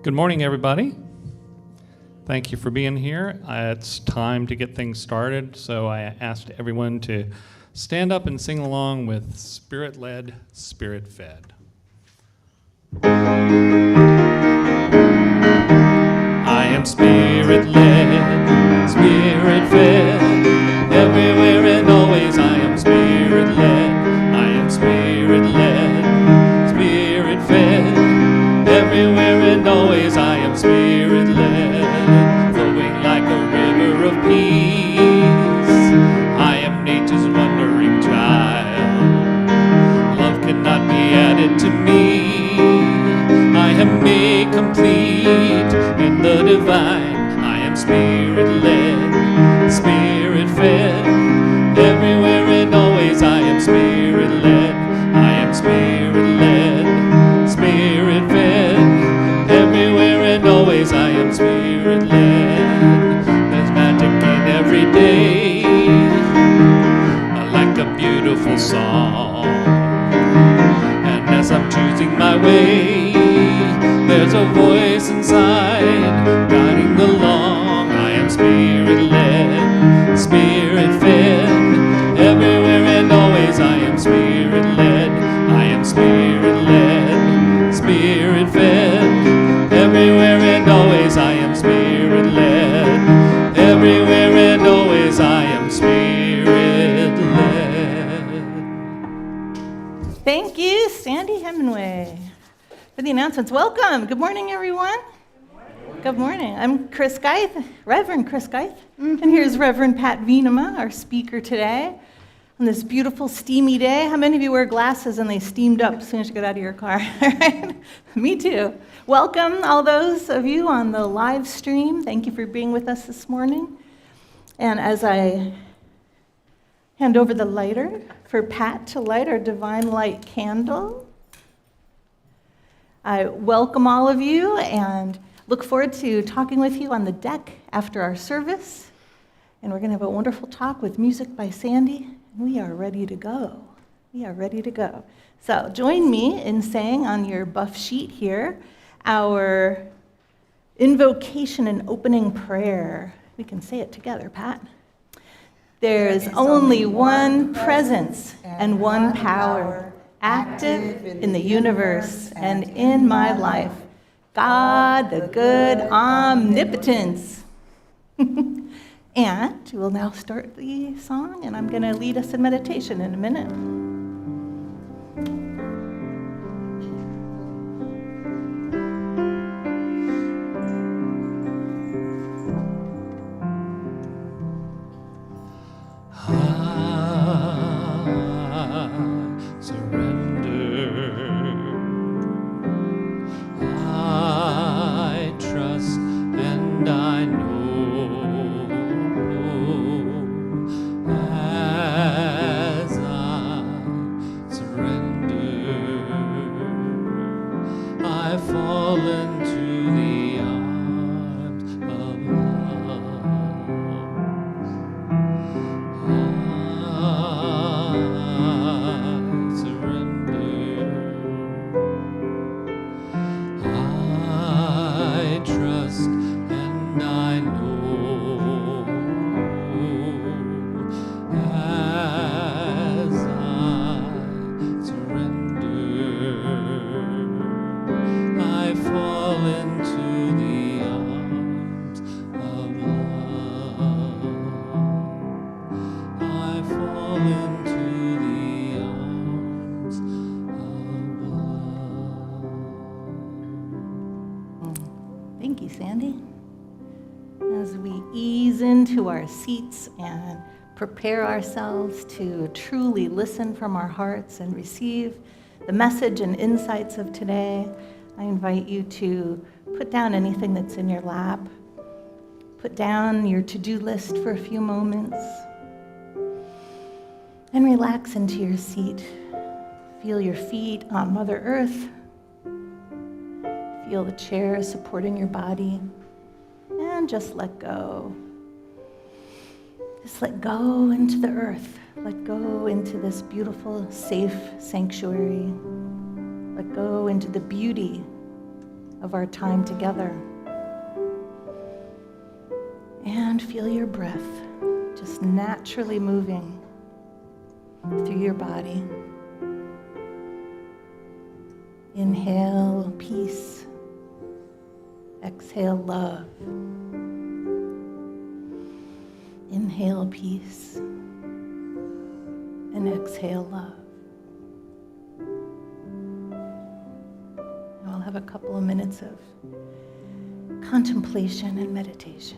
Good morning, everybody. Thank you for being here. It's time to get things started, so I asked everyone to stand up and sing along with Spirit-Led, Spirit-Fed. I am Spirit-Led, Spirit-Fed. Everywhere and always I am Spirit-Led. I am Spirit-Led, Spirit-Fed. Everywhere and always I am Spirit-led, flowing like a river of peace. I am nature's wandering child. Love cannot be added to me. I am made complete in the divine. I am Spirit-led, Spirit-fed. Everywhere and always I am Spirit-led. I am Spirit-led, Spirit-fed. Everywhere and always I am Spirit-led. There's magic in every day, like a beautiful song. And as I'm choosing my way, there's a voice inside guiding along. I am Spirit-led, Spirit-fed. Everywhere and always I am Spirit-led. I am Spirit-led, Spirit-fed. Everywhere and always I am Spirit-led. Everywhere and always I am Spirit-led. Thank you, Sandy Hemingway, for the announcements. Welcome. Good morning, everyone. Good morning. I'm Chris Geith, Reverend Chris Geith, and here's Reverend Pat Venema, our speaker today, on this beautiful, steamy day. How many of you wear glasses and they steamed up as soon as you get out of your car? Right? Me too. Welcome, all those of you on the live stream. Thank you for being with us this morning. And as I hand over the lighter for Pat to light our Divine Light candle, I welcome all of you and look forward to talking with you on the deck after our service. And we're going to have a wonderful talk with music by Sandy. We are ready to go. We are ready to go. So join me in saying on your buff sheet here our invocation and opening prayer. We can say it together, Pat. There's only one presence and one power active in the universe and in my life. God, the good omnipotence. And we'll now start the song, and I'm going to lead us in meditation in a minute. Thank you, Sandy. As we ease into our seats and prepare ourselves to truly listen from our hearts and receive the message and insights of today, I invite you to put down anything that's in your lap. Put down your to-do list for a few moments and relax into your seat. Feel your feet on Mother Earth. Feel the chair supporting your body, and just let go. Just let go into the earth. Let go into this beautiful, safe sanctuary. Let go into the beauty of our time together. And feel your breath just naturally moving through your body. Inhale, peace. Exhale, love. Inhale, peace. And exhale, love. And we'll have a couple of minutes of contemplation and meditation.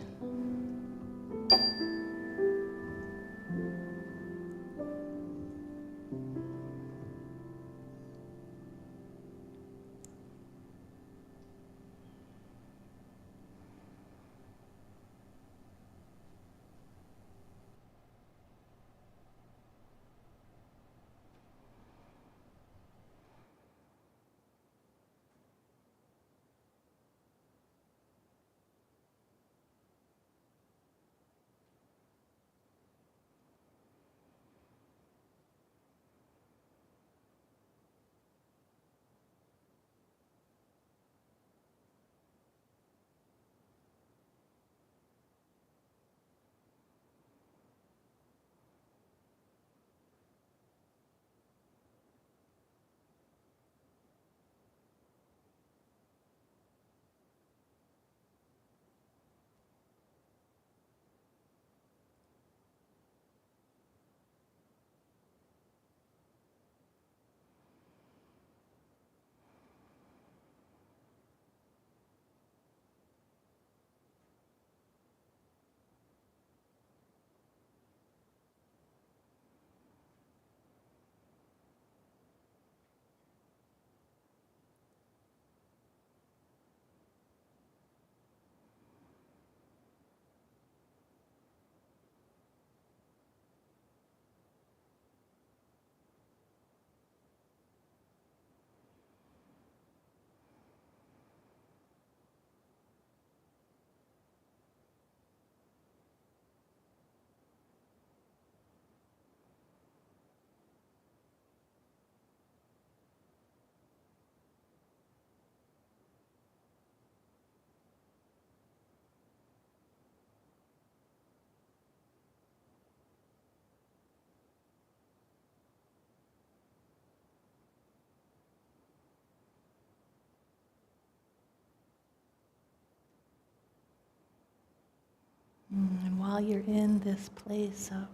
And while you're in this place of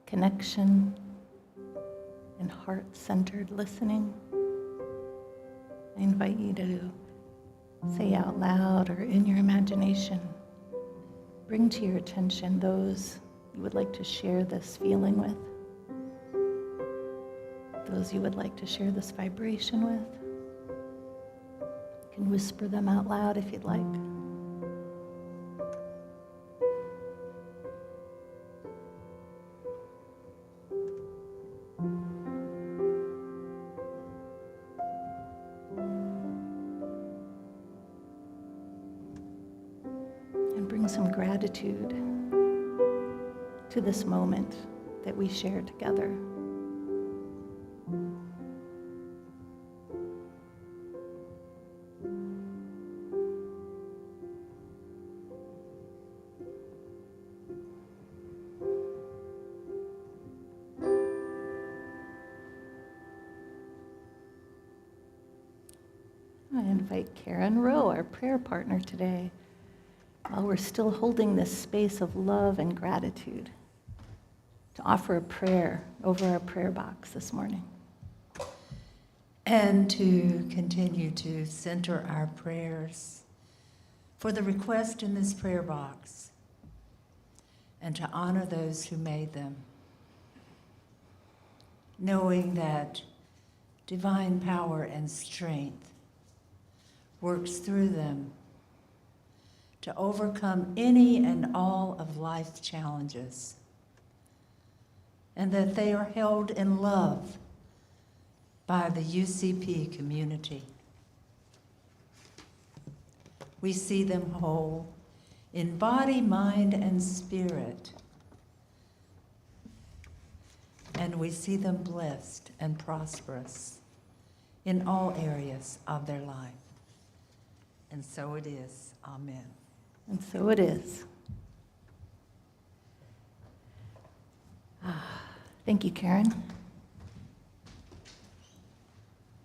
connection and heart-centered listening, I invite you to say out loud or in your imagination, bring to your attention those you would like to share this feeling with, those you would like to share this vibration with. You can whisper them out loud if you'd like. Bring some gratitude to this moment that we share together. I invite Karen Rowe, our prayer partner today, while we're still holding this space of love and gratitude, to offer a prayer over our prayer box this morning. And to continue to center our prayers for the request in this prayer box and to honor those who made them, knowing that divine power and strength works through them to overcome any and all of life's challenges, and that they are held in love by the UCP community. We see them whole in body, mind, and spirit, and we see them blessed and prosperous in all areas of their life. And so it is. Amen. And so it is. Thank you, Karen.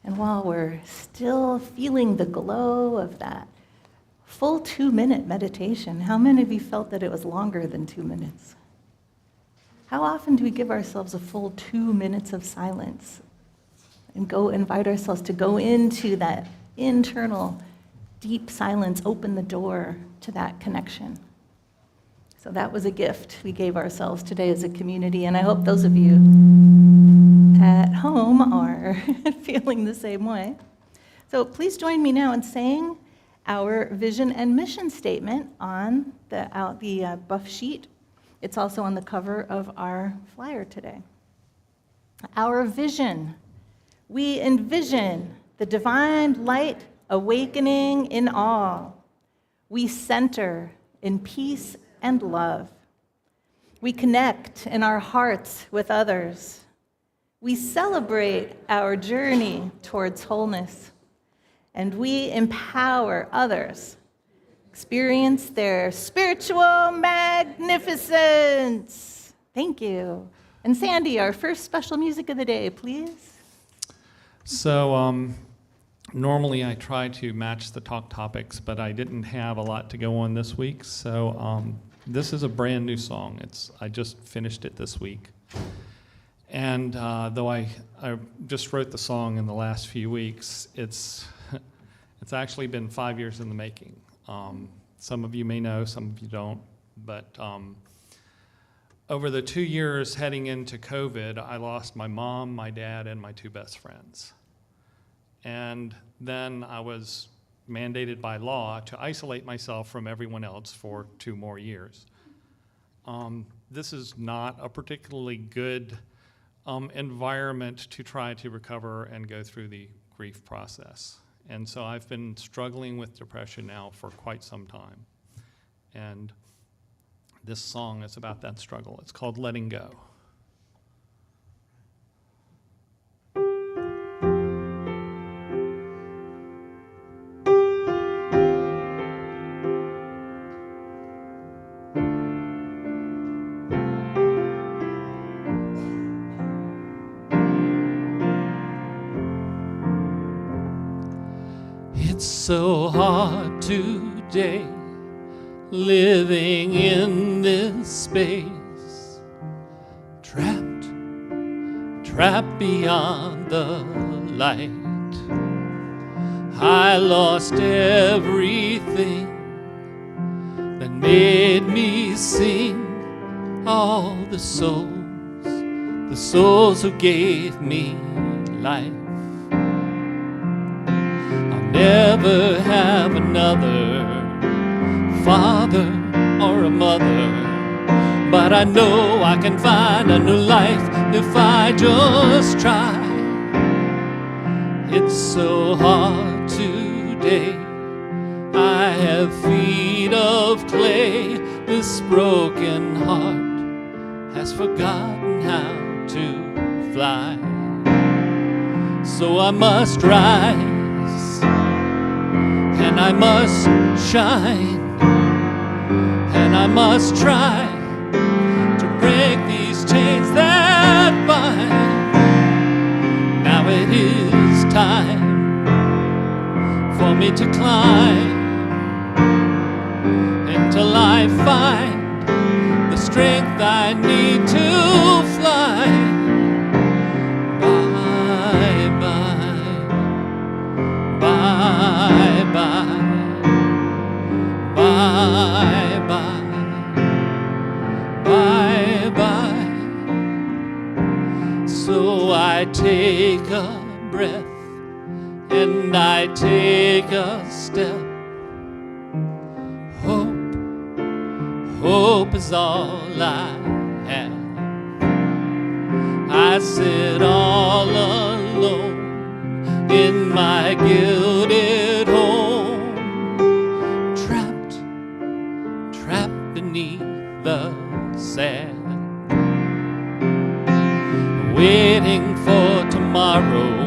And while we're still feeling the glow of that full 2-minute meditation, how many of you felt that it was longer than 2 minutes? How often do we give ourselves a full 2 minutes of silence and go invite ourselves to go into that internal deep silence, open the door to that connection? So that was a gift we gave ourselves today as a community, and I hope those of you at home are feeling the same way. So please join me now in saying our vision and mission statement on the buff sheet. It's also on the cover of our flyer today. Our vision: we envision the divine light awakening in all. We center in peace and love. We connect in our hearts with others. We celebrate our journey towards wholeness, and we empower others experience their spiritual magnificence. Thank you. And Sandy, our first special music of the day, please. So normally I try to match the talk topics, but I didn't have a lot to go on this week. So this is a brand new song. I just finished it this week. And though I just wrote the song in the last few weeks, it's actually been 5 years in the making. Some of you may know, some of you don't, but over the 2 years heading into COVID, I lost my mom, my dad, and my 2 best friends. And then I was mandated by law to isolate myself from everyone else for 2 more years. This is not a particularly good environment to try to recover and go through the grief process. And so I've been struggling with depression now for quite some time. And this song is about that struggle. It's called Letting Go. It's so hard today, living in this space, trapped beyond the light. I lost everything that made me sing. All the souls who gave me life. Never have another father or a mother, but I know I can find a new life if I just try. It's so hard today. I have feet of clay. This broken heart has forgotten how to fly. So I must rise, and I must shine, and I must try to break these chains that bind. Now it is time for me to climb until I find the strength I need to fly. Bye-bye. So I take a breath and I take a step. Hope is all I have. I sit all alone in my gilded home, trapped beneath the sand, waiting for tomorrow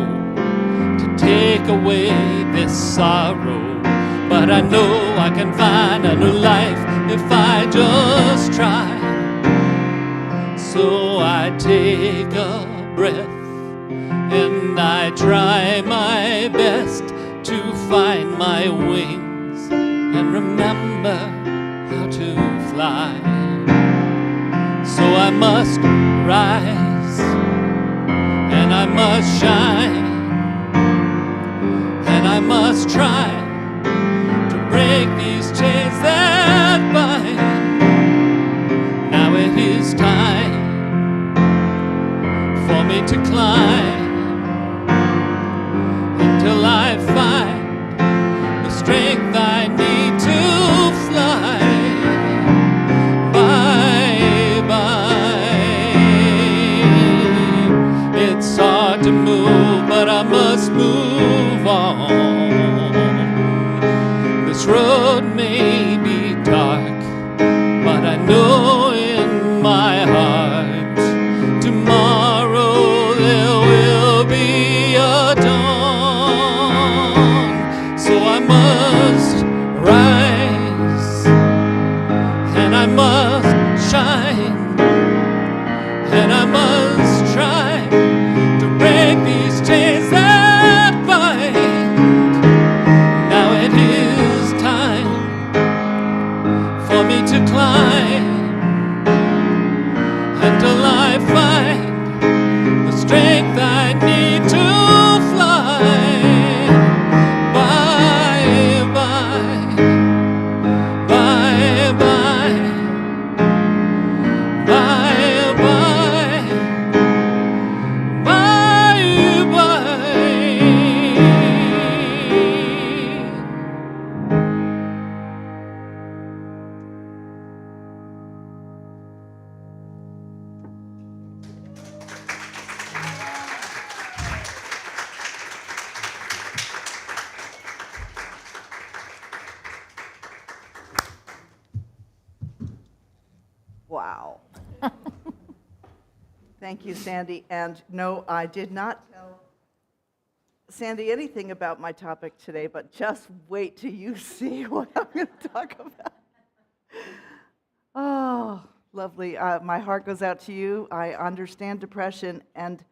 to take away this sorrow. But but I know I can find a new life if I just try. So I take a breath and I try my best to find my wings and remember how to fly. So I must rise and I must shine and I must try to break these chains that bind. Now it is time for me to climb until I find the strength I need to fly. Bye bye. It's hard to move, but I must move on. This road may be dark, but I know in my heart tomorrow there will be a dawn. So I must rise and I must shine and I must try to break these chains that bind. Now it is time for me to climb until I find the strength I need to fly. Bye bye, bye bye, bye bye, bye bye. Wow. Thank you, Sandy. And no, I did not tell Sandy anything about my topic today, but just wait till you see what I'm going to talk about. Oh, lovely. My heart goes out to you. I understand depression, and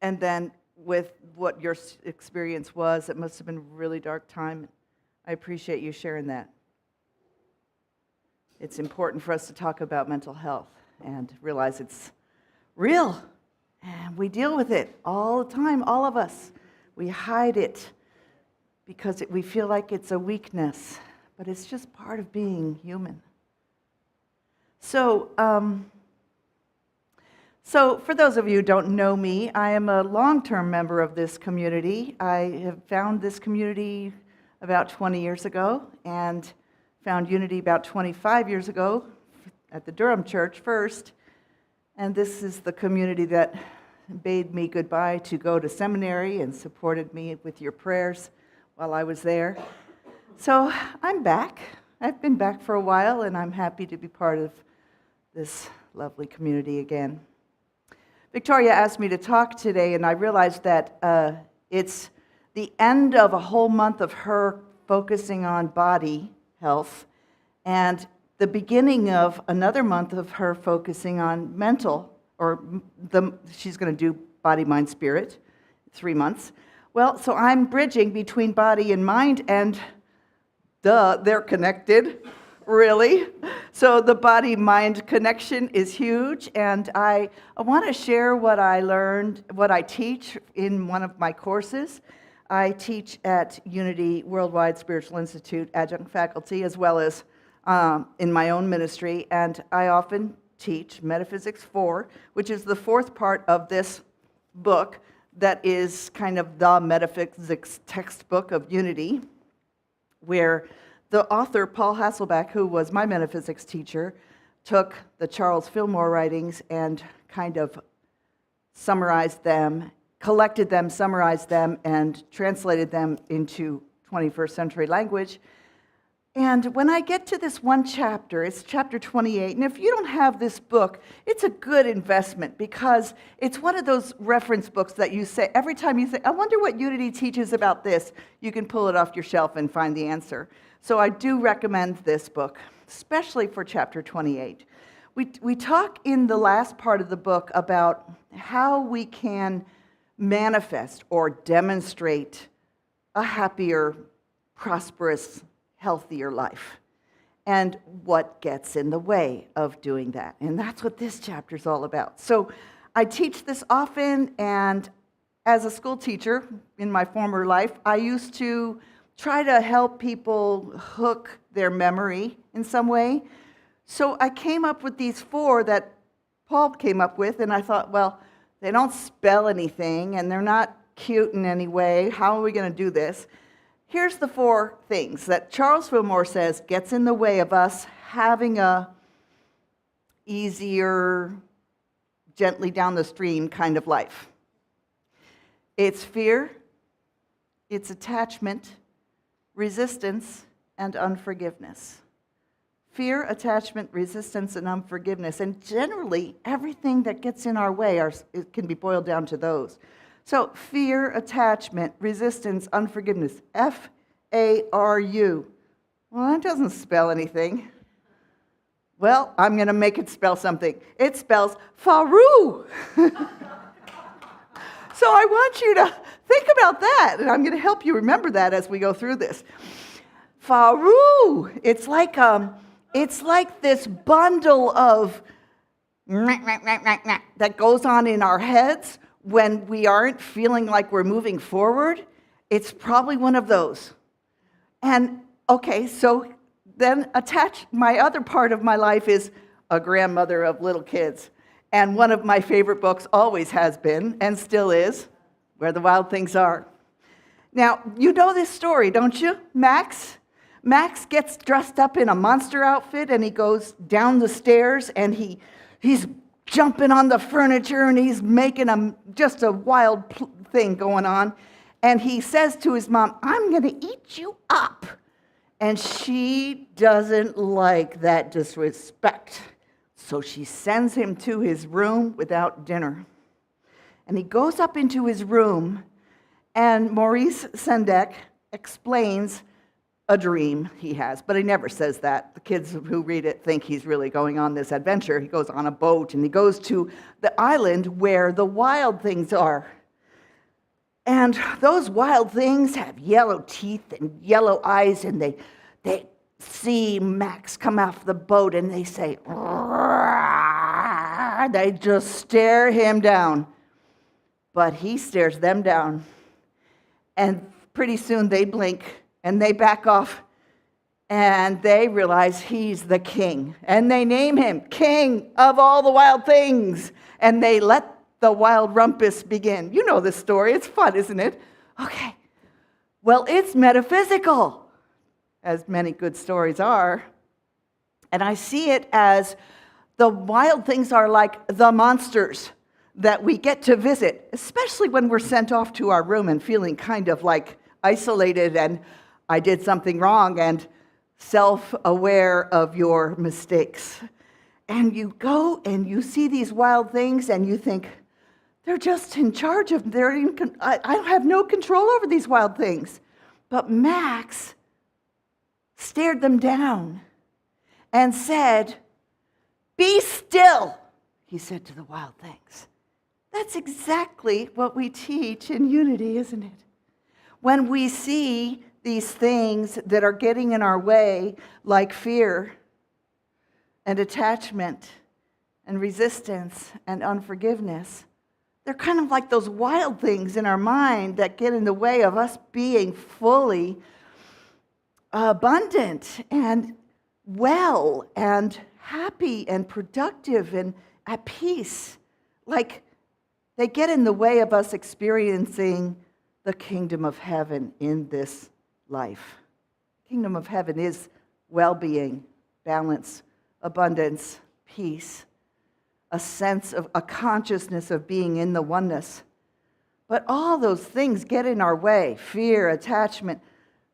then with what your experience was, it must have been a really dark time. I appreciate you sharing that. It's important for us to talk about mental health and realize it's real, and we deal with it all the time, all of us. We hide it because we feel like it's a weakness, but it's just part of being human. So for those of you who don't know me, I am a long-term member of this community. I have found this community about 20 years ago and found Unity about 25 years ago at the Durham Church first. And this is the community that bade me goodbye to go to seminary and supported me with your prayers while I was there. So I'm back. I've been back for a while, and I'm happy to be part of this lovely community again. Victoria asked me to talk today, and I realized that it's the end of a whole month of her focusing on body health, and the beginning of another month of her focusing on mental, she's going to do body, mind, spirit, 3 months. Well, so I'm bridging between body and mind, and they're connected, really. So the body-mind connection is huge, and I want to share what I learned, what I teach in one of my courses. I teach at Unity Worldwide Spiritual Institute adjunct faculty, as well as in my own ministry, and I often teach Metaphysics 4, which is the fourth part of this book that is kind of the metaphysics textbook of Unity, where the author, Paul Hasselbeck, who was my metaphysics teacher, took the Charles Fillmore writings and kind of summarized them, collected them, summarized them, and translated them into 21st century language. And when I get to this one chapter, it's chapter 28, and if you don't have this book, it's a good investment because it's one of those reference books that you say, every time you say, I wonder what Unity teaches about this, you can pull it off your shelf and find the answer. So I do recommend this book, especially for chapter 28. We talk in the last part of the book about how we can manifest or demonstrate a happier, prosperous, healthier life, and what gets in the way of doing that. And that's what this chapter is all about. So I teach this often, and as a school teacher in my former life, I used to try to help people hook their memory in some way. So I came up with these 4 that Paul came up with, and I thought, well, they don't spell anything, and they're not cute in any way. How are we going to do this? Here's the 4 things that Charles Fillmore says gets in the way of us having a easier, gently down the stream kind of life. It's fear, it's attachment, resistance, and unforgiveness. Fear, attachment, resistance, and unforgiveness. And generally, everything that gets in our way it can be boiled down to those. So, fear, attachment, resistance, unforgiveness. FARU. Well, that doesn't spell anything. Well, I'm going to make it spell something. It spells FARU. So I want you to think about that, and I'm going to help you remember that as we go through this. FARU. It's like this bundle of that goes on in our heads when we aren't feeling like we're moving forward. It's probably one of those. And okay, so then my other part of my life is a grandmother of little kids. And one of my favorite books always has been, and still is, Where the Wild Things Are. Now, you know this story, don't you? Max gets dressed up in a monster outfit, and he goes down the stairs, and he's jumping on the furniture, and he's making just a wild thing going on. And he says to his mom, I'm going to eat you up. And she doesn't like that disrespect. So she sends him to his room without dinner. And he goes up into his room, and Maurice Sendak explains a dream he has, but he never says that. The kids who read it think he's really going on this adventure. He goes on a boat, and he goes to the island where the wild things are. And those wild things have yellow teeth and yellow eyes, and they see Max come off the boat, and they say, "Roar." They just stare him down. But he stares them down. And pretty soon they blink, and they back off, and they realize he's the king. And they name him King of all the wild things. And they let the wild rumpus begin. You know this story. It's fun, isn't it? Okay. Well, it's metaphysical, as many good stories are. And I see it as the wild things are like the monsters that we get to visit, especially when we're sent off to our room and feeling kind of like isolated and I did something wrong and self-aware of your mistakes. And you go and you see these wild things and you think, they're just in charge of, I have no control over these wild things. But Max stared them down and said, be still, he said to the wild things. That's exactly what we teach in Unity, isn't it? When we see these things that are getting in our way, like fear and attachment and resistance and unforgiveness, they're kind of like those wild things in our mind that get in the way of us being fully abundant and well and happy and productive and at peace. Like they get in the way of us experiencing the kingdom of heaven in this life. Kingdom of heaven is well-being, balance, abundance, peace, a sense of a consciousness of being in the oneness. But all those things get in our way: fear, attachment,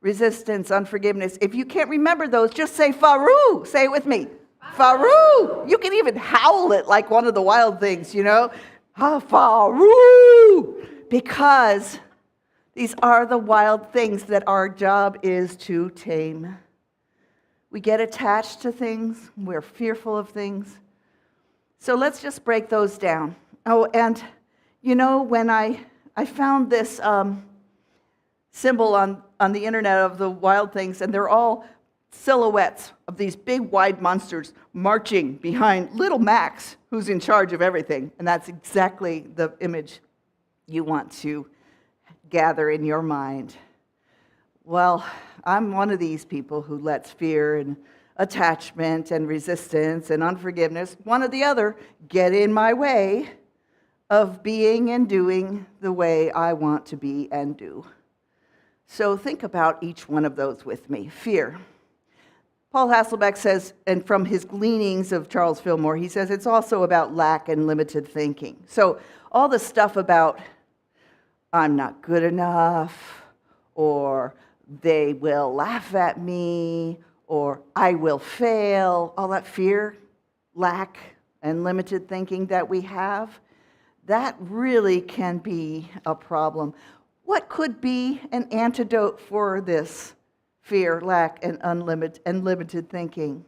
resistance, unforgiveness. If you can't remember those, just say FARU. Say it with me. FARU. You can even howl it like one of the wild things, you know. FARU. Because these are the wild things that our job is to tame. We get attached to things. We're fearful of things. So let's just break those down. Oh, and you know, when I found this symbol on the internet of the wild things, and they're all silhouettes of these big, wide monsters marching behind little Max, who's in charge of everything. And that's exactly the image you want to gather in your mind. Well, I'm one of these people who lets fear and attachment and resistance and unforgiveness, one or the other, get in my way of being and doing the way I want to be and do. So think about each one of those with me. Fear. Paul Hasselbeck says, and from his gleanings of Charles Fillmore, he says it's also about lack and limited thinking. So all the stuff about I'm not good enough, or they will laugh at me, or I will fail, all that fear, lack, and limited thinking that we have, that really can be a problem. What could be an antidote for this fear, lack, and limited thinking?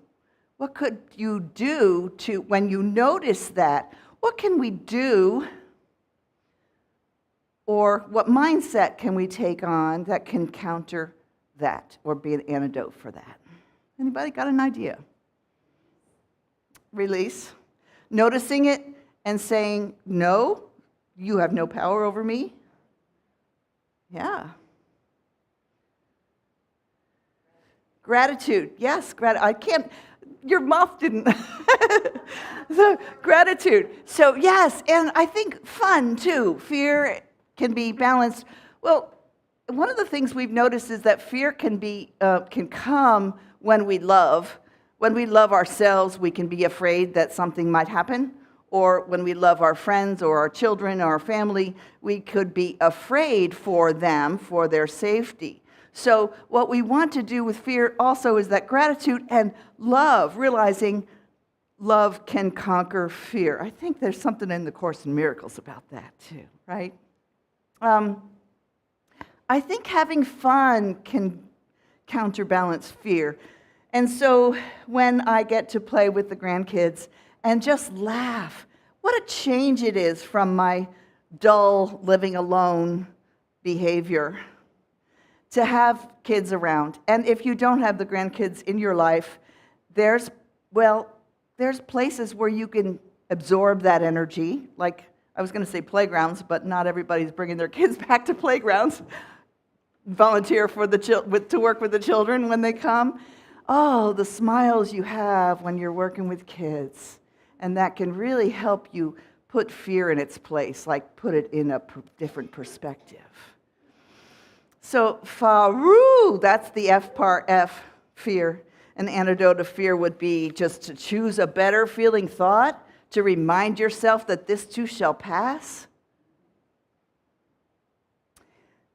What could you do to, when you notice that, what can we do, or what mindset can we take on that can counter that or be an antidote for that? Anybody got an idea? Release. Noticing it and saying, no, you have no power over me. Yeah. Gratitude. Yes, I can't, your mouth didn't. So, gratitude. So, yes, and I think fun, too. Fear can be balanced. Well, one of the things we've noticed is that fear can come when we love. When we love ourselves, we can be afraid that something might happen. Or when we love our friends or our children or our family, we could be afraid for them, for their safety. So what we want to do with fear also is that gratitude and love, realizing love can conquer fear. I think there's something in the Course in Miracles about that too, right? I think having fun can counterbalance fear. And so when I get to play with the grandkids and just laugh, what a change it is from my dull, living alone behavior to have kids around. And if you don't have the grandkids in your life, there's places where you can absorb that energy. Like, I was going to say playgrounds, but not everybody's bringing their kids back to playgrounds. Volunteer to work with the children when they come. Oh, the smiles you have when you're working with kids. And that can really help you put fear in its place, like put it in a different perspective. So, FARU, that's the F part, F, fear. An antidote of fear would be just to choose a better feeling thought, to remind yourself that this too shall pass.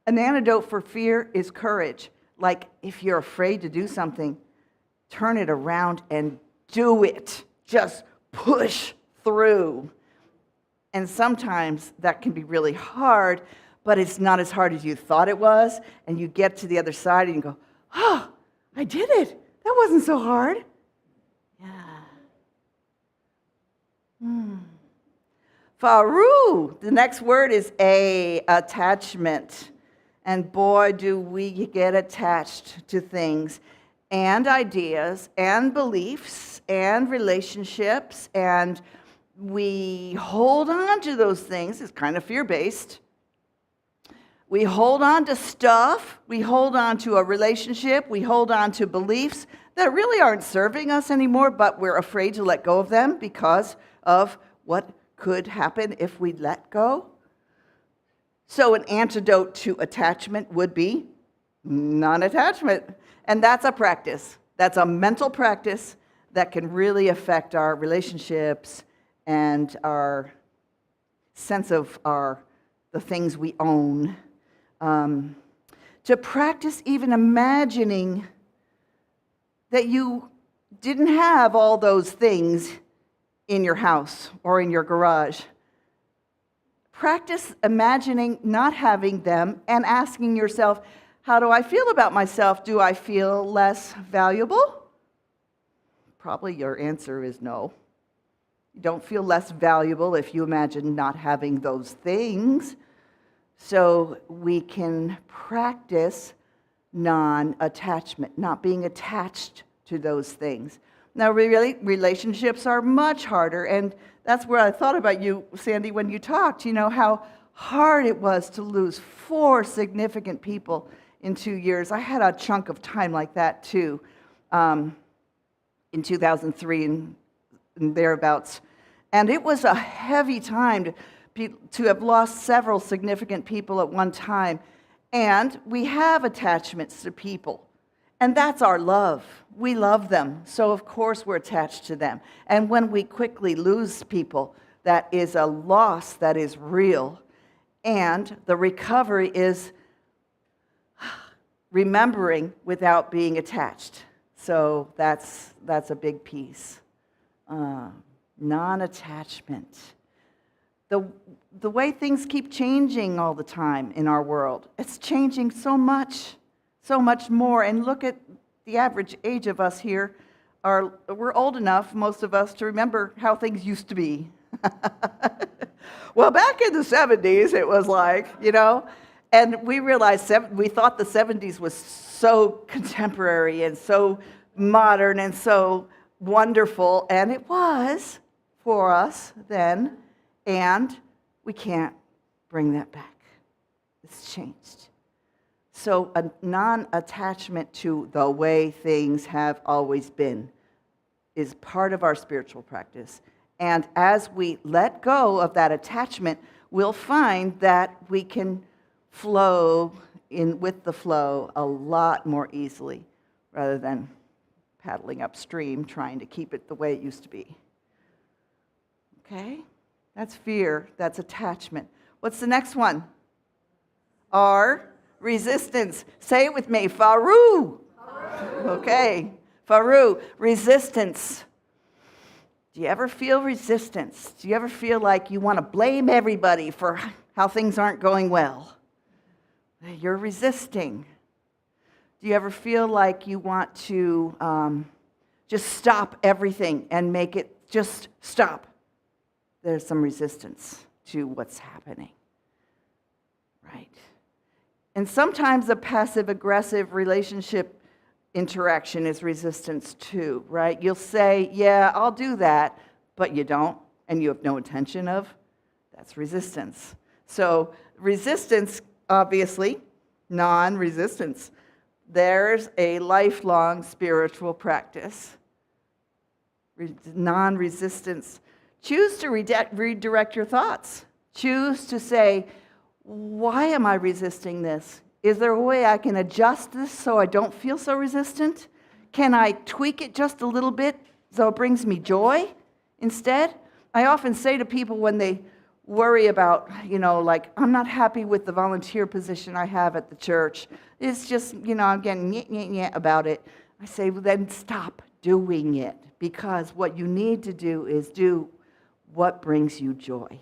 An antidote for fear is courage. Like, if you're afraid to do something, turn it around and do it. Just push through. And sometimes that can be really hard, but it's not as hard as you thought it was. And you get to the other side and you go, oh, I did it. That wasn't so hard. Yeah. FARU, the next word is attachment. And boy, do we get attached to things and ideas and beliefs and relationships, and we hold on to those things. It's kind of fear-based. We hold on to stuff. We hold on to a relationship. We hold on to beliefs that really aren't serving us anymore, but we're afraid to let go of them because of what could happen if we let go. So an antidote to attachment would be non-attachment. And that's a practice. That's a mental practice that can really affect our relationships and our sense of the things we own. to practice even imagining that you didn't have all those things in your house or in your garage. Practice imagining not having them and asking yourself, how do I feel about myself? Do I feel less valuable? Probably your answer is no. You don't feel less valuable if you imagine not having those things. So we can practice non-attachment, not being attached to those things. Now, relationships are much harder, and that's where I thought about you, Sandy, when you talked, how hard it was to lose 4 significant people in 2 years. I had a chunk of time like that, too, in 2003 and thereabouts. And it was a heavy time to have lost several significant people at one time. And we have attachments to people. And that's our love. We love them. So, of course, we're attached to them. And when we quickly lose people, that is a loss that is real. And the recovery is remembering without being attached. So that's a big piece. Non-attachment. The way things keep changing all the time in our world, it's changing so much more. And look at the average age of us here. We're old enough, most of us, to remember how things used to be. Well, back in the 70s, it was like, and we realized, we thought the 70s was so contemporary and so modern and so wonderful, and it was for us then, and we can't bring that back. It's changed. So a non-attachment to the way things have always been is part of our spiritual practice. And as we let go of that attachment, we'll find that we can flow with the flow a lot more easily rather than paddling upstream trying to keep it the way it used to be. Okay? That's fear. That's attachment. What's the next one? R, resistance. Say it with me. FARU. Okay. FARU, resistance. Do you ever feel resistance? Do you ever feel like you want to blame everybody for how things aren't going well? You're resisting. Do you ever feel like you want to just stop everything and make it just stop? There's some resistance to what's happening, right? And sometimes a passive-aggressive relationship interaction is resistance too, right? You'll say, yeah, I'll do that, but you don't, and you have no intention of. That's resistance. So resistance, obviously, non-resistance. There's a lifelong spiritual practice. Non-resistance. Choose to redirect your thoughts. Choose to say, why am I resisting this? Is there a way I can adjust this so I don't feel so resistant? Can I tweak it just a little bit so it brings me joy instead? I often say to people when they worry about, like, I'm not happy with the volunteer position I have at the church. It's just, I'm getting about it. I say, well, then stop doing it, because what you need to do is do what brings you joy.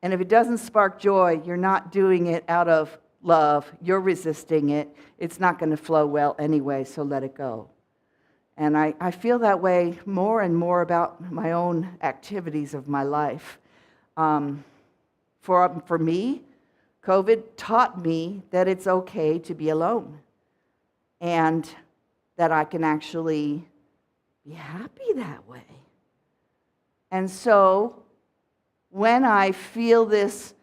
And if it doesn't spark joy, you're not doing it out of love. You're resisting it. It's not going to flow well anyway, so let it go. And I feel that way more and more about my own activities of my life. For me, COVID taught me that it's okay to be alone and that I can actually be happy that way. And so when I feel this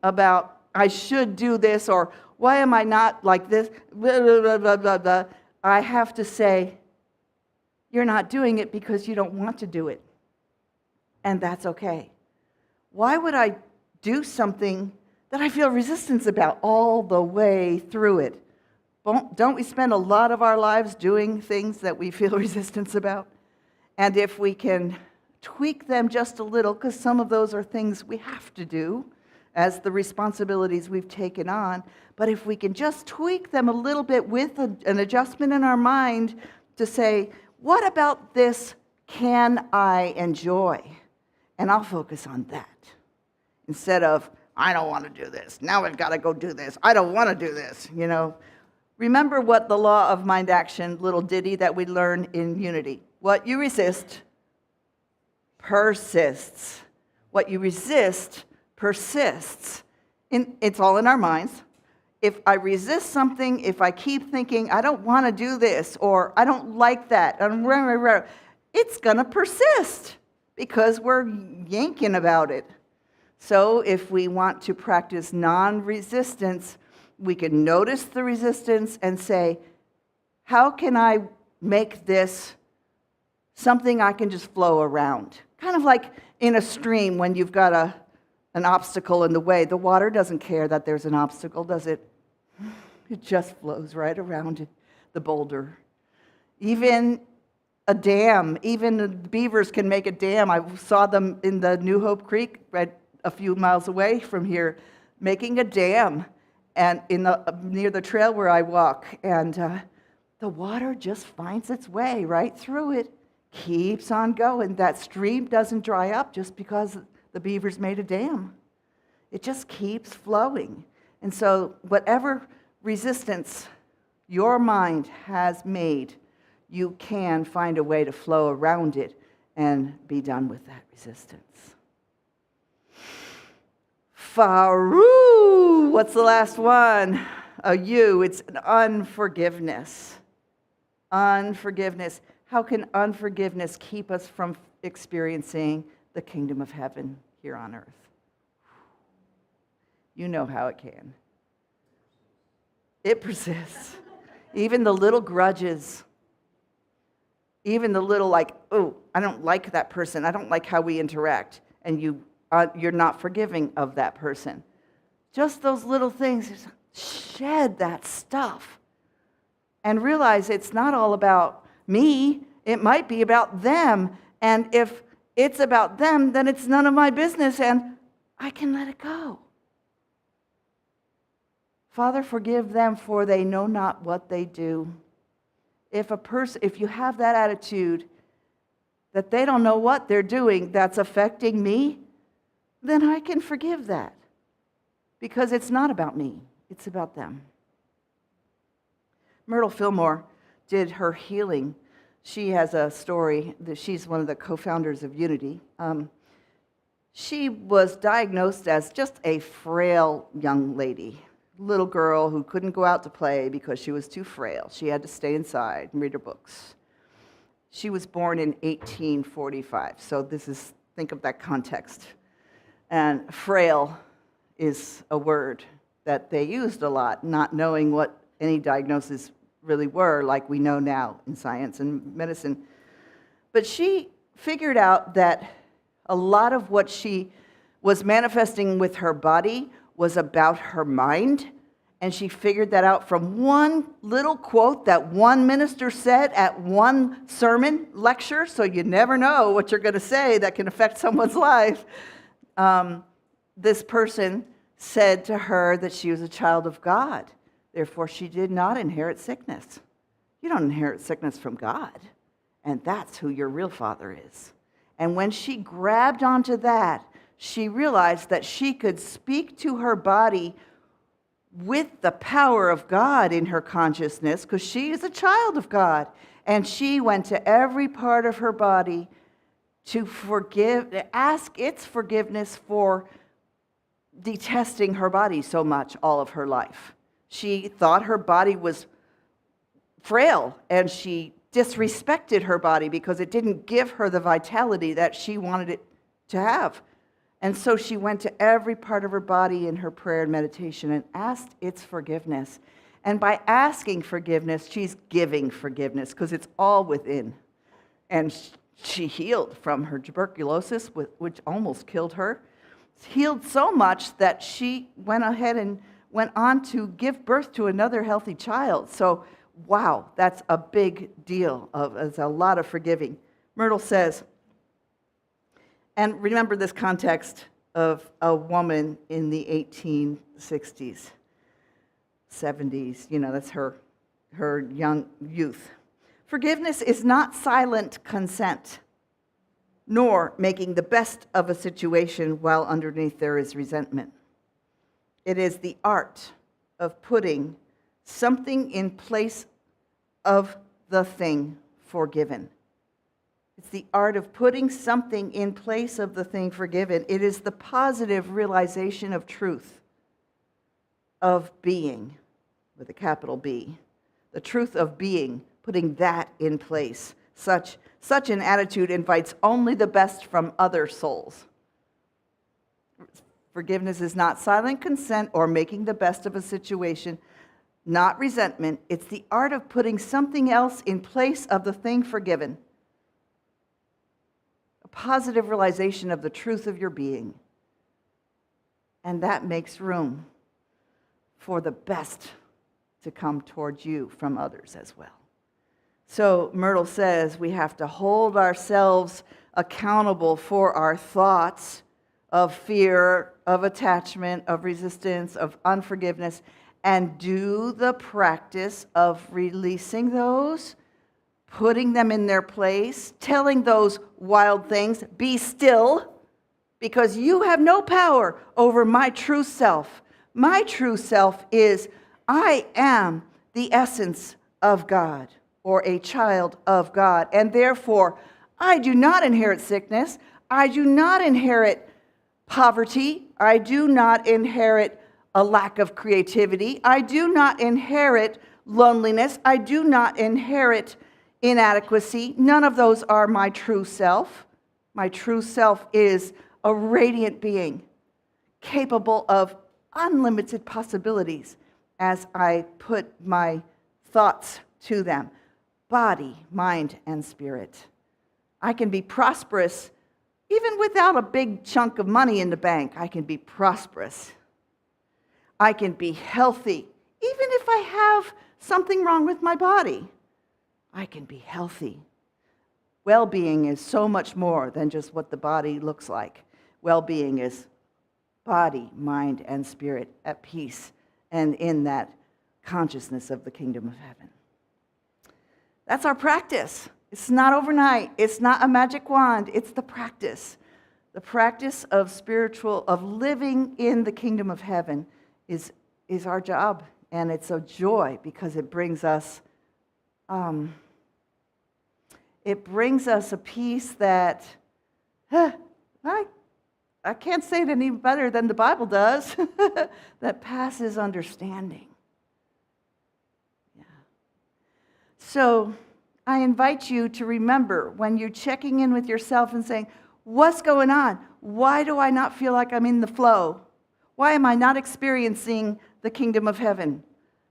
about I should do this, or why am I not like this, blah, blah, blah, blah, blah, blah, I have to say, you're not doing it because you don't want to do it. And that's okay. Why would I do something that I feel resistance about all the way through it? Don't we spend a lot of our lives doing things that we feel resistance about? And if we can tweak them just a little, because some of those are things we have to do as the responsibilities we've taken on. But if we can just tweak them a little bit with an adjustment in our mind to say, what about this can I enjoy? And I'll focus on that. Instead of, I don't want to do this. Now I've got to go do this. I don't want to do this, Remember what the law of mind action, little ditty that we learn in Unity. What you resist persists. What you resist persists. It's all in our minds. If I resist something, if I keep thinking, I don't want to do this, or I don't like that, it's going to persist because we're yanking about it. So if we want to practice non-resistance, we can notice the resistance and say, how can I make this something I can just flow around? Kind of like in a stream when you've got an obstacle in the way. The water doesn't care that there's an obstacle, does it? It just flows right around the boulder. Even a dam, even the beavers can make a dam. I saw them in the New Hope Creek, right a few miles away from here, making a dam, and near the trail where I walk. And the water just finds its way right through it, keeps on going. That stream doesn't dry up just because the beavers made a dam. It just keeps flowing. And so whatever resistance your mind has made, you can find a way to flow around it and be done with that resistance. FARU, what's the last one? A U, it's an unforgiveness. Unforgiveness. How can unforgiveness keep us from experiencing the kingdom of heaven here on earth? You know how it can. It persists. Even the little grudges, even the little oh, I don't like that person. I don't like how we interact. And you're not forgiving of that person. Just those little things, shed that stuff. And realize it's not all about me. It might be about them. And if it's about them, then it's none of my business. And I can let it go. Father, forgive them, for they know not what they do. If you have that attitude that they don't know what they're doing that's affecting me, then I can forgive that. Because it's not about me, it's about them. Myrtle Fillmore did her healing. She has a story that she's one of the co-founders of Unity. She was diagnosed as just a frail young lady. Little girl who couldn't go out to play because she was too frail. She had to stay inside and read her books. She was born in 1845, so think of that context. And frail is a word that they used a lot, not knowing what any diagnoses really were, like we know now in science and medicine. But she figured out that a lot of what she was manifesting with her body was about her mind, and she figured that out from one little quote that one minister said at one sermon lecture, so you never know what you're going to say that can affect someone's life. This person said to her that she was a child of God, therefore she did not inherit sickness. You don't inherit sickness from God, and that's who your real father is. And when she grabbed onto that, she realized that she could speak to her body with the power of God in her consciousness, because she is a child of God. And she went to every part of her body to ask its forgiveness for detesting her body so much all of her life. She thought her body was frail, and she disrespected her body because it didn't give her the vitality that she wanted it to have. And so she went to every part of her body in her prayer and meditation and asked its forgiveness. And by asking forgiveness, she's giving forgiveness because it's all within. And she healed from her tuberculosis, which almost killed her. Healed so much that she went ahead and went on to give birth to another healthy child. So, wow, that's a big deal. There's a lot of forgiving. Myrtle says, and remember this context of a woman in the 1860s, 70s. That's her young youth. Forgiveness is not silent consent, nor making the best of a situation while underneath there is resentment. It is the art of putting something in place of the thing forgiven. It's the art of putting something in place of the thing forgiven. It is the positive realization of truth, of being, with a capital B. The truth of being, putting that in place. Such an attitude invites only the best from other souls. Forgiveness is not silent consent or making the best of a situation, not resentment. It's the art of putting something else in place of the thing forgiven. A positive realization of the truth of your being. And that makes room for the best to come towards you from others as well. So Myrtle says we have to hold ourselves accountable for our thoughts of fear, of attachment, of resistance, of unforgiveness, and do the practice of releasing those, putting them in their place, telling those wild things, be still, because you have no power over my true self. My true self is, I am the essence of God, or a child of God, and therefore, I do not inherit sickness. I do not inherit poverty. I do not inherit a lack of creativity. I do not inherit loneliness. I do not inherit inadequacy. None of those are my true self. My true self is a radiant being, capable of unlimited possibilities as I put my thoughts to them. Body, mind, and spirit. I can be prosperous even without a big chunk of money in the bank. I can be prosperous. I can be healthy even if I have something wrong with my body. I can be healthy. Well-being is so much more than just what the body looks like. Well-being is body, mind, and spirit at peace and in that consciousness of the kingdom of heaven. That's our practice. It's not overnight. It's not a magic wand. It's the practice. The practice of living in the kingdom of heaven is our job. And it's a joy because it brings us a peace that, I can't say it any better than the Bible does, that passes understanding. Yeah. So I invite you to remember when you're checking in with yourself and saying, what's going on? Why do I not feel like I'm in the flow? Why am I not experiencing the kingdom of heaven?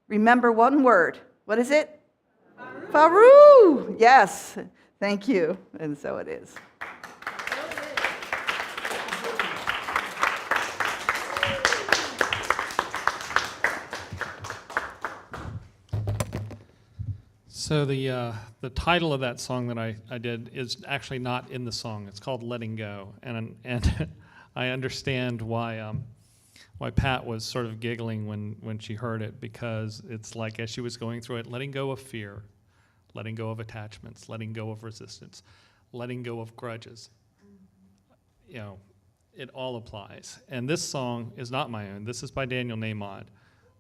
Remember one word. What is it? FARU. Yes. Thank you. And so it is. So the title of that song that I did is actually not in the song. It's called "Letting Go," and I understand why Pat was sort of giggling when she heard it, because it's like as she was going through it, letting go of fear, letting go of attachments, letting go of resistance, letting go of grudges. You know, it all applies. And this song is not my own. This is by Daniel Nahmod,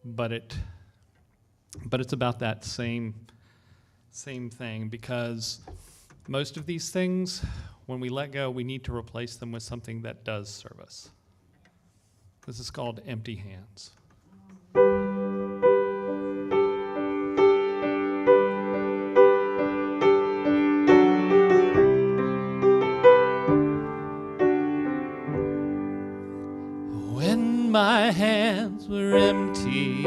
but it's about that same thing, because most of these things, when we let go, we need to replace them with something that does serve us. This is called Empty Hands. When my hands were empty,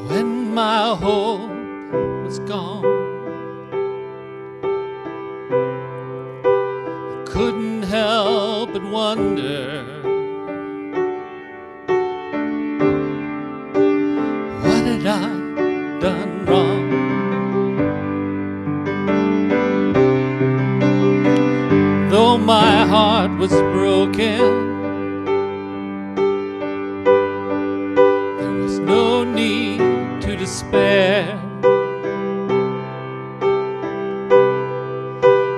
when my hope was gone, I couldn't help but wonder, what had I done wrong? though my heart was broken, there was no need to despair,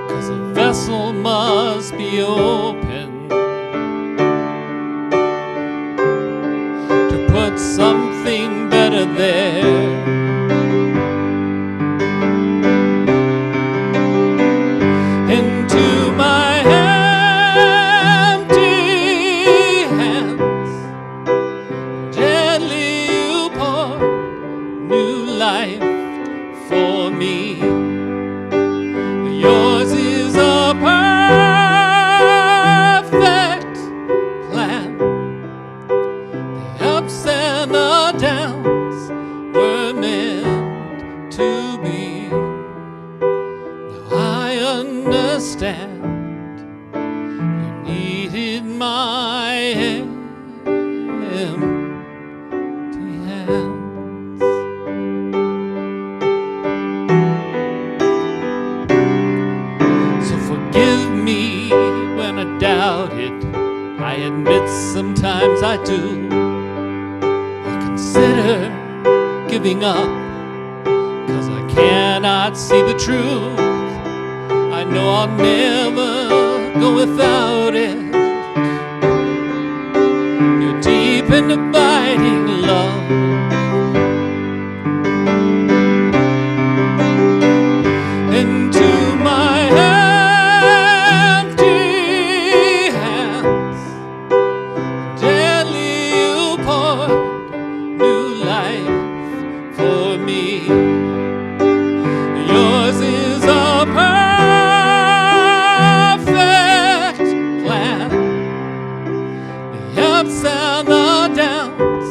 'cause a vessel must be open to put something better there. Into my empty hands, gently you pour new life for me. Yours is a perfect plan. The ups and the downs were meant to be. Now I understand you needed my empty hands. So forgive me when I doubt it. I admit sometimes I do. Or consider giving up, 'cause I cannot see the truth. I know I'll never go without it. Your deep and abiding love, into my empty hands, gently you poured new life for me. Yours is a perfect plan. The ups and the downs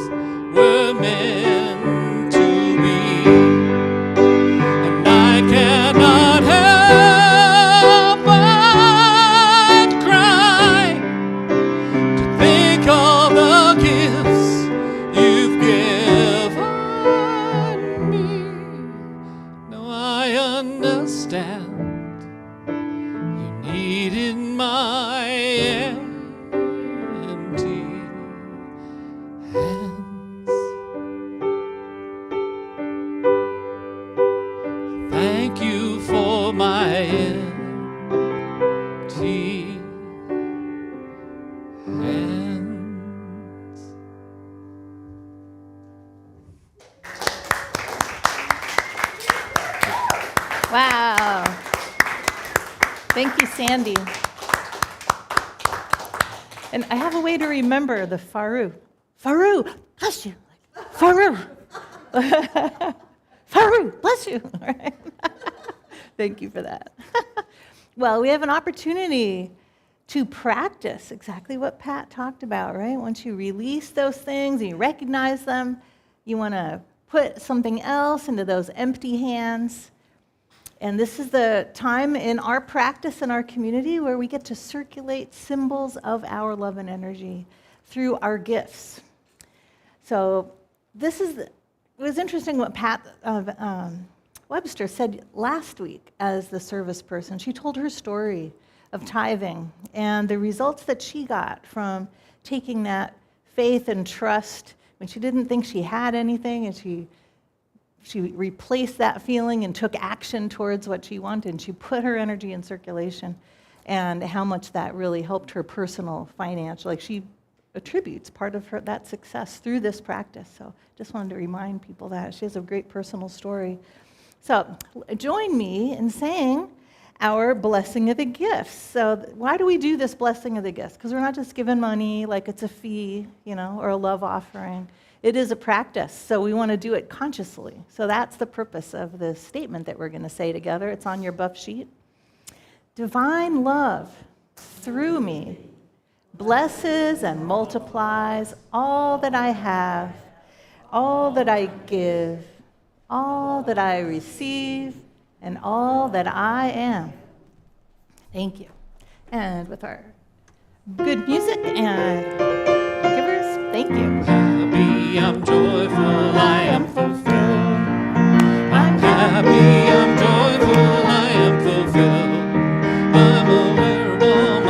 were meant to be. And I cannot help but cry to think all the gifts you've given me. Now I understand you needed my empty hands. Thank you for my empty hands. Wow. Thank you, Sandy. And I have a way to remember the FARU. FARU, bless you. FARU. FARU, bless you. All right. Thank you for that. Well, we have an opportunity to practice exactly what Pat talked about, right? Once you release those things and you recognize them, you want to put something else into those empty hands. And this is the time in our practice in our community where we get to circulate symbols of our love and energy through our gifts. So it was interesting what Pat Webster said last week as the service person. She told her story of tithing and the results that she got from taking that faith and trust when she didn't think she had anything, and she replaced that feeling and took action towards what she wanted. And she put her energy in circulation, and how much that really helped her personal financial. Like, she attributes part of that success through this practice. So just wanted to remind people that. She has a great personal story. So join me in saying our blessing of the gifts. So why do we do this blessing of the gifts? Because we're not just giving money like it's a fee, or a love offering. It is a practice, so we want to do it consciously. So that's the purpose of the statement that we're going to say together. It's on your buff sheet. Divine love through me blesses and multiplies all that I have, all that I give, all that I receive, and all that I am. Thank you. And with our good music and givers, thank you. Happy, I'm joyful, I am fulfilled. I'm happy, I'm joyful, I am fulfilled. I'm aware of all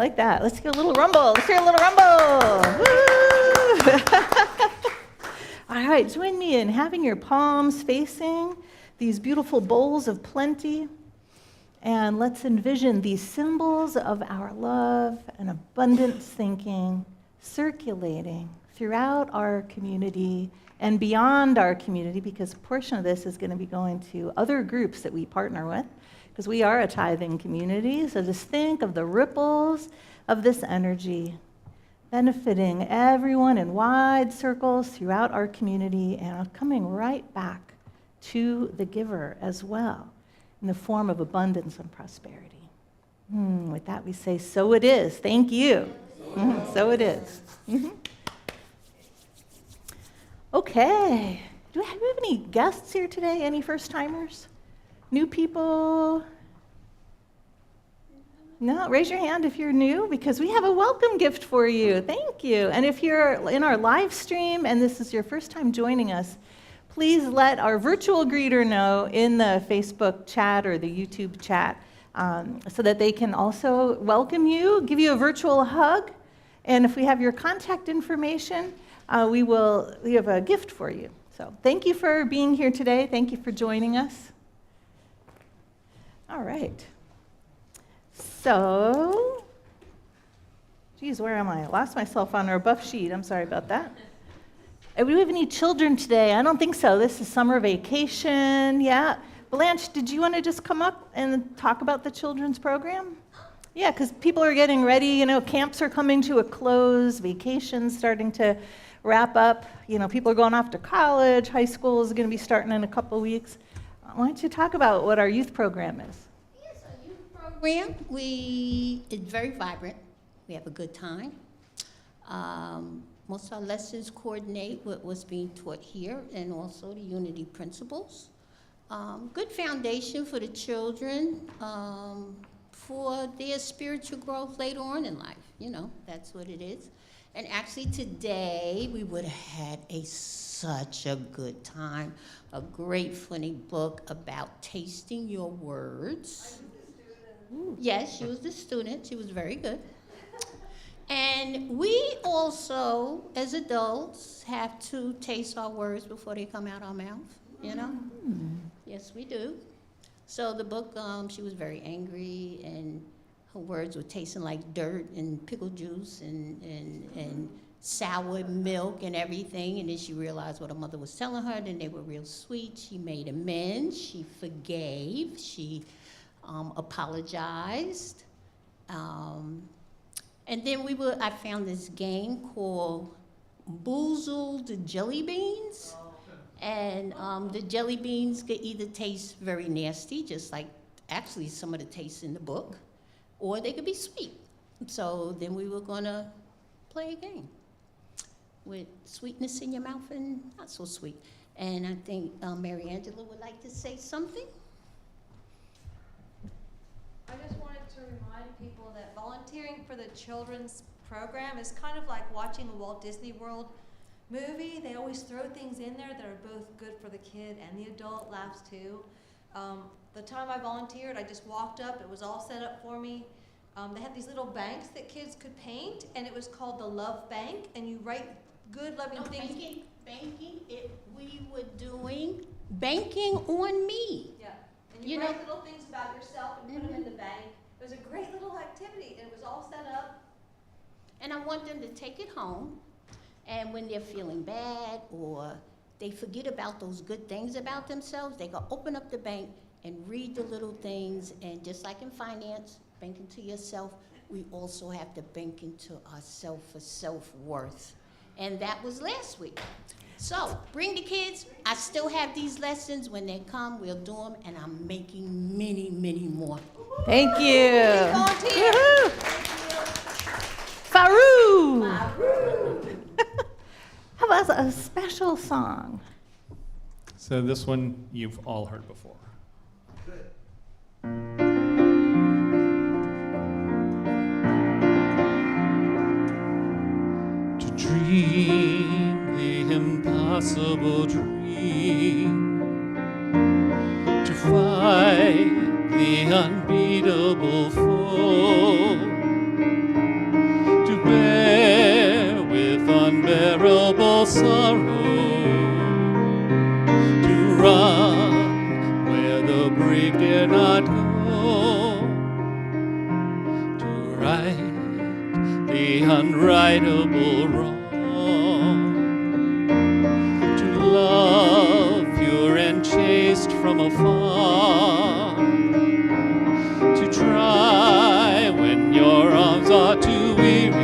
like that. Let's get a little rumble. Let's hear a little rumble. Woo! All right, join me in having your palms facing these beautiful bowls of plenty. And let's envision these symbols of our love and abundance thinking circulating throughout our community and beyond our community, because a portion of this is going to be going to other groups that we partner with, because we are a tithing community. So just think of the ripples of this energy benefiting everyone in wide circles throughout our community and coming right back to the giver as well in the form of abundance and prosperity. With that, we say, so it is. Thank you. So it is. Okay. Do we have any guests here today? Any first-timers? New people? No, raise your hand if you're new, because we have a welcome gift for you. Thank you. And if you're in our live stream and this is your first time joining us, please let our virtual greeter know in the Facebook chat or the YouTube chat so that they can also welcome you, give you a virtual hug. And if we have your contact information, we have a gift for you. So thank you for being here today. Thank you for joining us. All right. So, geez, where am I? I lost myself on our buff sheet. I'm sorry about that. Do we have any children today? I don't think so. This is summer vacation. Yeah. Blanche, did you want to just come up and talk about the children's program? Yeah, because people are getting ready. You know, camps are coming to a close, vacation's starting to wrap up. You know, people are going off to college. High school is going to be starting in a couple weeks. Why don't you talk about what our youth program is? Yes, our youth program, it's very vibrant. We have a good time. Most of our lessons coordinate with what's being taught here and also the unity principles. Good foundation for the children for their spiritual growth later on in life. You know, that's what it is. And actually today we would have had such a good time. A great funny book about tasting your words. Yes, she was the student. She was very good. And we also, as adults, have to taste our words before they come out our mouth, you know? Yes, we do. So the book, she was very angry, and her words were tasting like dirt and pickle juice and sour milk and everything. And then she realized what her mother was telling her, and they were real sweet. She made amends. She forgave. She apologized. And then I found this game called Boozle the Jelly Beans. And the jelly beans could either taste very nasty, just like actually some of the tastes in the book, or they could be sweet. So then we were gonna play a game with sweetness in your mouth and not so sweet. And I think Mary Angela would like to say something. I just wanted to remind people that volunteering for the children's program is kind of like watching a Walt Disney World movie. They always throw things in there that are both good for the kid and the adult, laughs too. The time I volunteered, I just walked up, it was all set up for me. They had these little banks that kids could paint, and it was called the Love Bank, and you write good, loving things. We were doing banking on me. Yeah, and you write little things about yourself and put them in the bank. It was a great little activity, and it was all set up. And I want them to take it home, and when they're feeling bad or they forget about those good things about themselves, they go open up the bank and read the little things. And just like in finance, banking to yourself, we also have to bank into ourselves for self-worth. And that was last week. So bring the kids. I still have these lessons. When they come, we'll do them, and I'm making many, many more. Thank you. Volunteer. FARU. How about a special song? So this one you've all heard before. To dream the impossible dream, to fight the unbeatable foe, terrible sorrow, to run where the brave dare not go, to right the unrightable wrong, to love pure and chaste from afar, to try when your arms are too weary,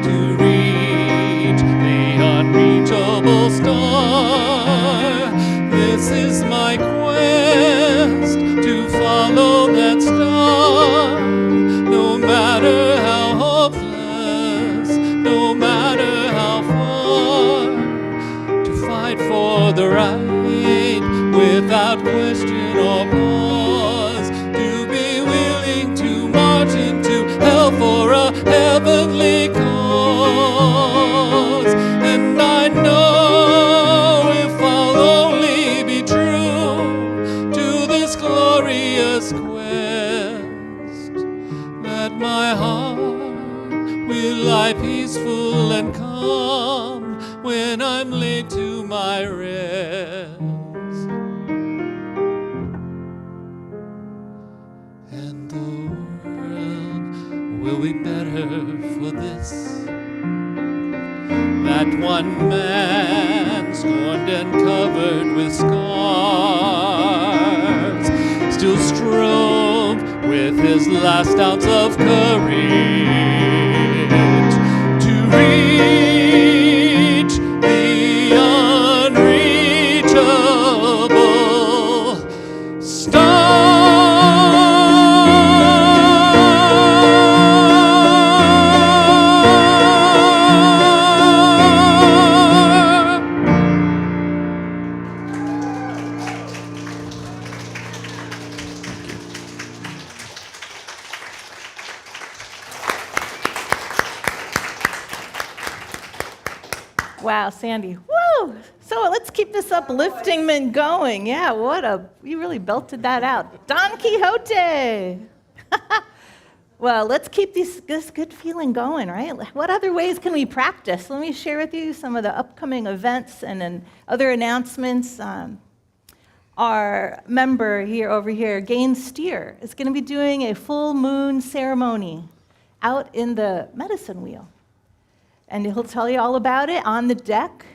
to reach the unreachable star. This is my quest, to follow that star, no matter how hopeless, no matter how far, to fight for the right without question or pause, to be willing to march into hell for a heavenly cause. And I know if I'll only be true to this glorious quest, that my heart will lie peaceful and calm when I'm laid to my rest. And the world will be better for this, that one man scorned and covered with scars still strove with his last ounce of courage to reach the unreachable star. Wow, Sandy. Woo! So let's keep this uplifting going. Yeah, you really belted that out. Don Quixote. Well, let's keep this good feeling going, right? What other ways can we practice? Let me share with you some of the upcoming events and then other announcements. Our member over here, Gain Steer, is going to be doing a full moon ceremony out in the medicine wheel. And he'll tell you all about it on the deck.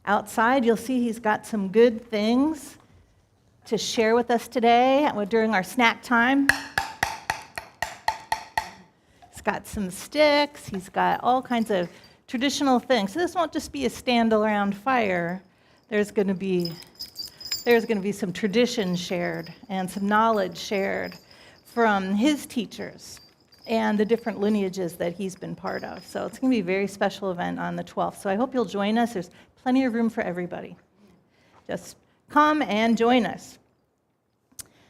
Outside, you'll see he's got some good things to share with us today during our snack time. He's got some sticks. He's got all kinds of traditional things. So this won't just be a stand around fire. There's going to be some tradition shared and some knowledge shared from his teachers and the different lineages that he's been part of. So it's going to be a very special event on the 12th. So I hope you'll join us. There's plenty of room for everybody. Just come and join us.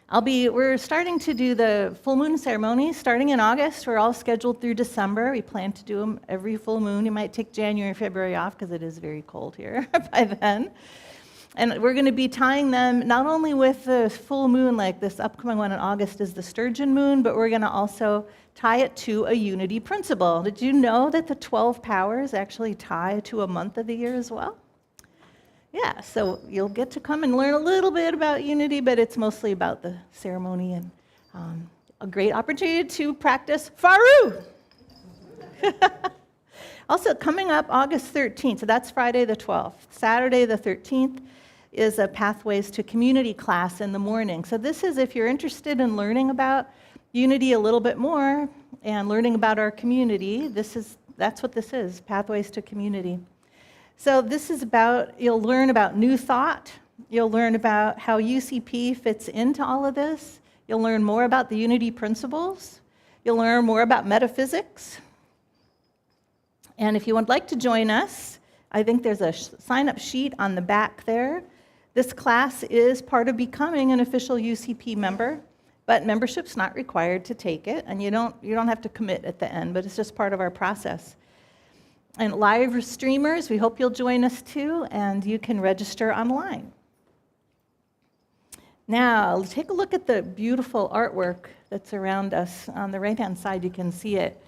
We're starting to do the full moon ceremony starting in August. We're all scheduled through December. We plan to do them every full moon. You might take January, February off because it is very cold here by then. And we're going to be tying them not only with the full moon, like this upcoming one in August is the sturgeon moon, but we're going to also tie it to a unity principle. Did you know that the 12 powers actually tie to a month of the year as well? Yeah, so you'll get to come and learn a little bit about unity, but it's mostly about the ceremony and a great opportunity to practice FARU. Also, coming up August 13th, so that's Friday the 12th. Saturday the 13th is a Pathways to Community class in the morning. So this is if you're interested in learning about unity a little bit more and learning about our community, that's what this is, Pathways to Community. So this is you'll learn about new thought, you'll learn about how UCP fits into all of this, you'll learn more about the unity principles, you'll learn more about metaphysics. And if you would like to join us, I think there's a sign-up sheet on the back there. This class is part of becoming an official UCP member, but membership's not required to take it, and you don't have to commit at the end, but it's just part of our process. And live streamers, we hope you'll join us too, and you can register online. Now, take a look at the beautiful artwork that's around us. On the right-hand side, you can see it.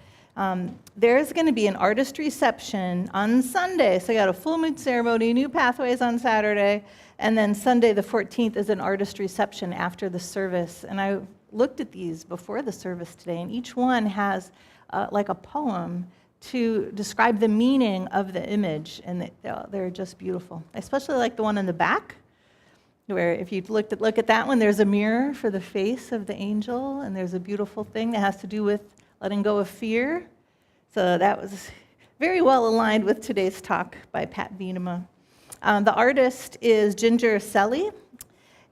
There's going to be an artist reception on Sunday. So you got a full moon ceremony, New Pathways on Saturday, and then Sunday the 14th is an artist reception after the service. And I looked at these before the service today, and each one has like a poem to describe the meaning of the image, and they're just beautiful. I especially like the one in the back, where if you look at that one, there's a mirror for the face of the angel, and there's a beautiful thing that has to do with letting go of fear. So that was very well aligned with today's talk by Pat Venema. The artist is Ginger Selly,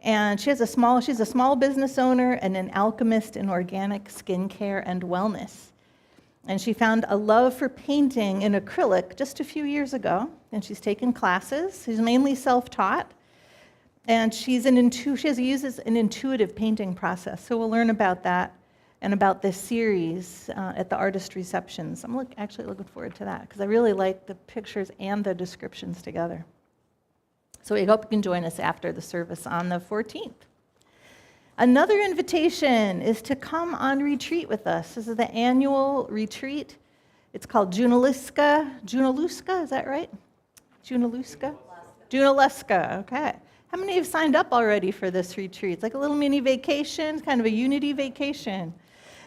and she's a small business owner and an alchemist in organic skincare and wellness. And she found a love for painting in acrylic just a few years ago, and she's taken classes. She's mainly self-taught, and she uses an intuitive painting process. So we'll learn about that and about this series at the artist receptions. I'm actually looking forward to that because I really like the pictures and the descriptions together. So we hope you can join us after the service on the 14th. Another invitation is to come on retreat with us. This is the annual retreat. It's called Junaluska. Junaluska, is that right? Junaluska? Junaluska, okay. How many have signed up already for this retreat? It's like a little mini vacation, kind of a unity vacation.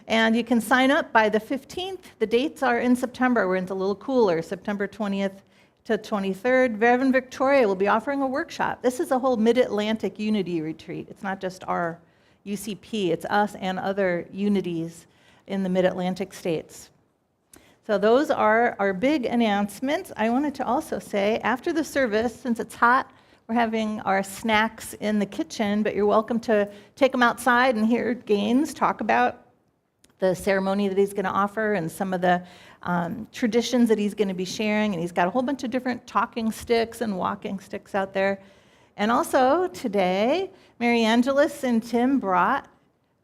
And you can sign up by the 15th. The dates are in September, where it's a little cooler, September 20th to 23rd. Reverend Victoria will be offering a workshop. This is a whole Mid-Atlantic unity retreat. It's not just our UCP, it's us and other unities in the Mid-Atlantic states. So those are our big announcements. I wanted to also say, after the service, since it's hot, we're having our snacks in the kitchen, but you're welcome to take them outside and hear Gaines talk about the ceremony that he's going to offer and some of the traditions that he's going to be sharing. And he's got a whole bunch of different talking sticks and walking sticks out there. And also today, Mary Angelis and Tim brought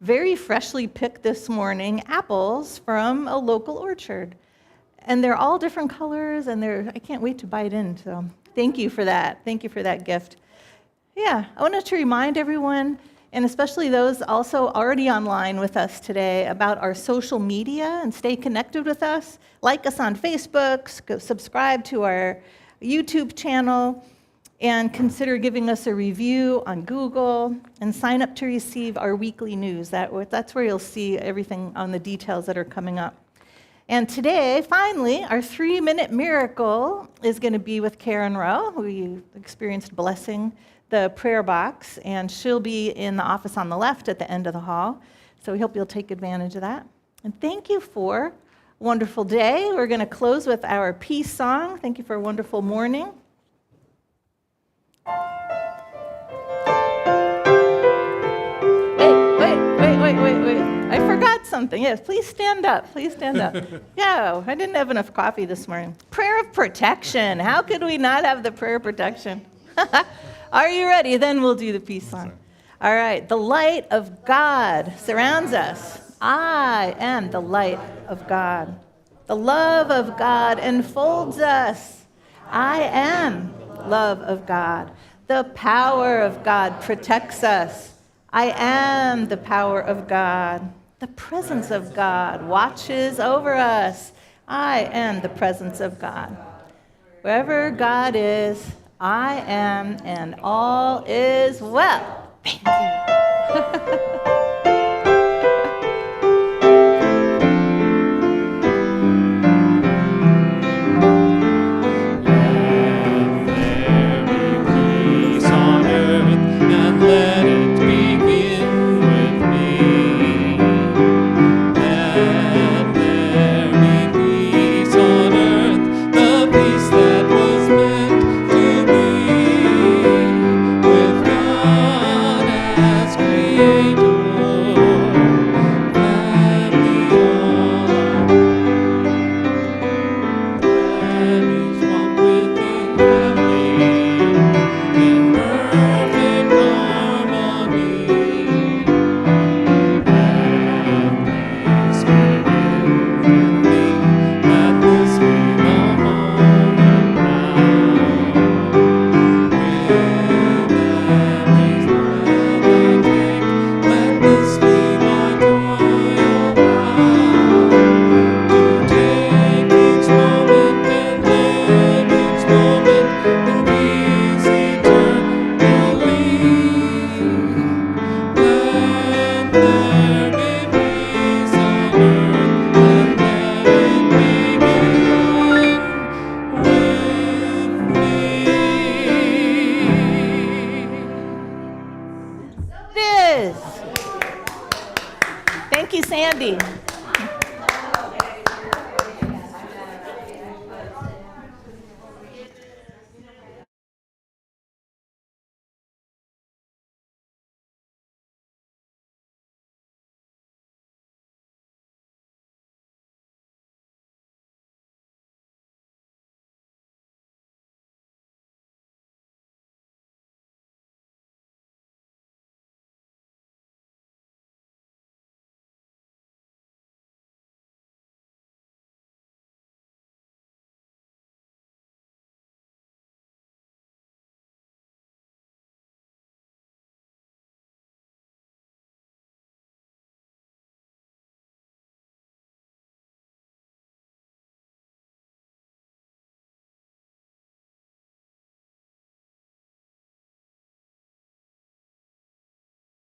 very freshly picked this morning apples from a local orchard. And they're all different colors, and I can't wait to bite in. So thank you for that. Thank you for that gift. Yeah, I wanted to remind everyone, and especially those also already online with us today, about our social media and stay connected with us. Like us on Facebook, subscribe to our YouTube channel, and consider giving us a review on Google, and sign up to receive our weekly news. That's where you'll see everything on the details that are coming up. And today, finally, our 3-minute miracle is going to be with Karen Rowe, who you experienced blessing the prayer box, and she'll be in the office on the left at the end of the hall. So we hope you'll take advantage of that. And thank you for a wonderful day. We're going to close with our peace song. Thank you for a wonderful morning. Wait. I forgot something. Yes, please stand up. Please stand up. Yeah, I didn't have enough coffee this morning. Prayer of protection. How could we not have the prayer of protection? Are you ready? Then we'll do the peace song. All right. The light of God surrounds us. I am the light of God. The love of God enfolds us. I am love of God. The power of God protects us. I am the power of God. The presence of God watches over us. I am the presence of God. Wherever God is, I am, and all is well. Thank you. Creator. Thank you, Sandy.